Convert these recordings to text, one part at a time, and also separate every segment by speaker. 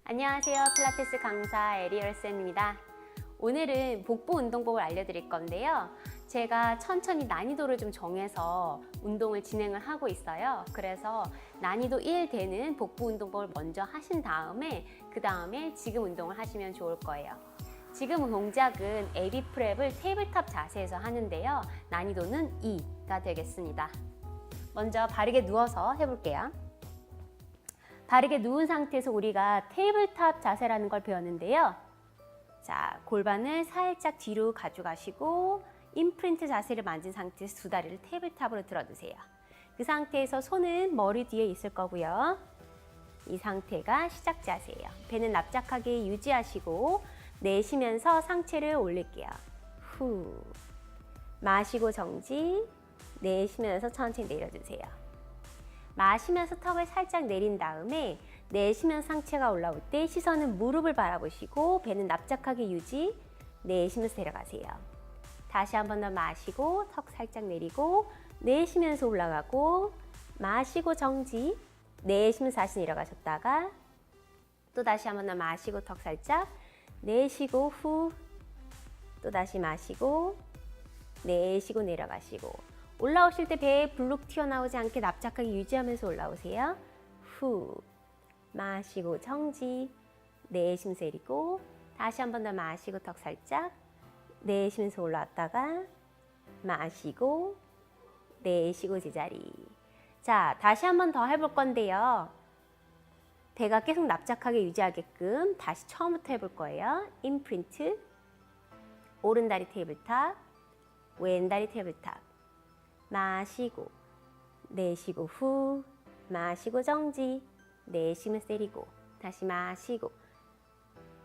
Speaker 1: 안녕하세요. 필라테스 강사 에리얼쌤입니다. 오늘은 복부 운동법을 알려드릴 건데요. 제가 천천히 난이도를 좀 정해서 운동을 진행을 하고 있어요. 그래서 난이도 1 되는 복부 운동법을 먼저 하신 다음에 그 다음에 지금 운동을 하시면 좋을 거예요. 지금 동작은 에비 프랩을 테이블탑 자세에서 하는데요. 난이도는 2가 되겠습니다. 먼저 바르게 누워서 해볼게요. 바르게 누운 상태에서 우리가 테이블탑 자세라는 걸 배웠는데요. 자, 골반을 살짝 뒤로 가져가시고 임프린트 자세를 만든 상태에서 두 다리를 테이블탑으로 들어두세요. 그 상태에서 손은 머리 뒤에 있을 거고요. 이 상태가 시작 자세예요. 배는 납작하게 유지하시고 내쉬면서 상체를 올릴게요. 후. 마시고 정지. 내쉬면서 천천히 내려주세요. 마시면서 턱을 살짝 내린 다음에 내쉬면서 상체가 올라올 때 시선은 무릎을 바라보시고 배는 납작하게 유지, 내쉬면서 내려가세요. 다시 한 번 더 마시고 턱 살짝 내리고 내쉬면서 올라가고 마시고 정지, 내쉬면서 다시 내려가셨다가 또 다시 한 번 더 마시고 턱 살짝 내쉬고 후, 또 다시 마시고 내쉬고 내려가시고 올라오실 때 배에 불룩 튀어나오지 않게 납작하게 유지하면서 올라오세요. 후, 마시고 정지, 내쉬면서 내리고 다시 한 번 더 마시고 턱 살짝 내쉬면서 올라왔다가 마시고 내쉬고 제자리. 자, 다시 한 번 더 해볼 건데요. 배가 계속 납작하게 유지하게끔 다시 처음부터 해볼 거예요. 임프린트, 오른다리 테이블탑, 왼다리 테이블탑. 마시고 내쉬고 후, 마시고 정지, 내쉬면서 내리고 다시 마시고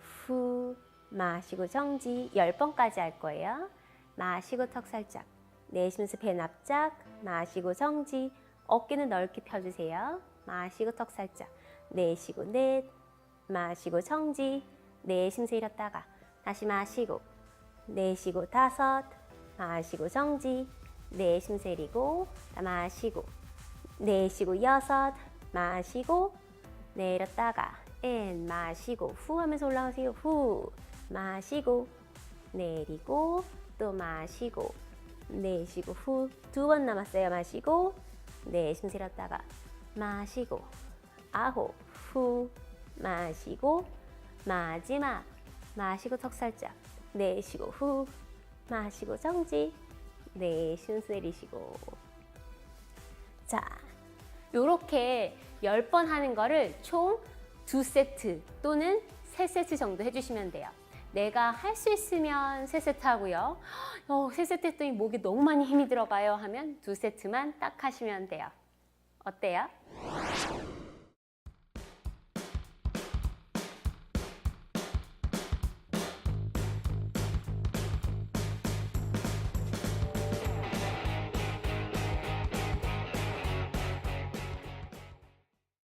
Speaker 1: 후, 마시고 정지 10번까지 할 거예요. 마시고 턱 살짝 내쉬면서 배 납작, 마시고 정지, 어깨는 넓게 펴주세요. 마시고 턱 살짝 내쉬고 넷, 마시고 정지, 내쉬면서 일었다가 다시 마시고 내쉬고 다섯, 마시고 정지, 내쉬면서 내리고 마시고 내쉬고 여섯, 마시고 내렸다가 앤 마시고 후 하면서 올라오세요. 후 마시고 내리고 또 마시고 내쉬고 후 두 번 남았어요. 마시고 내쉬면서 내렸다가 마시고 아홉 후 마시고 마지막 마시고 턱 살짝 내쉬고 후 마시고 정지 내쉬면서 내리시고. 자, 요렇게 10번 하는 거를 총 2세트 또는 3세트 정도 해주시면 돼요. 내가 할 수 있으면 3세트 하고요. 3세트 했더니 목에 너무 많이 힘이 들어가요 하면 2세트만 딱 하시면 돼요. 어때요?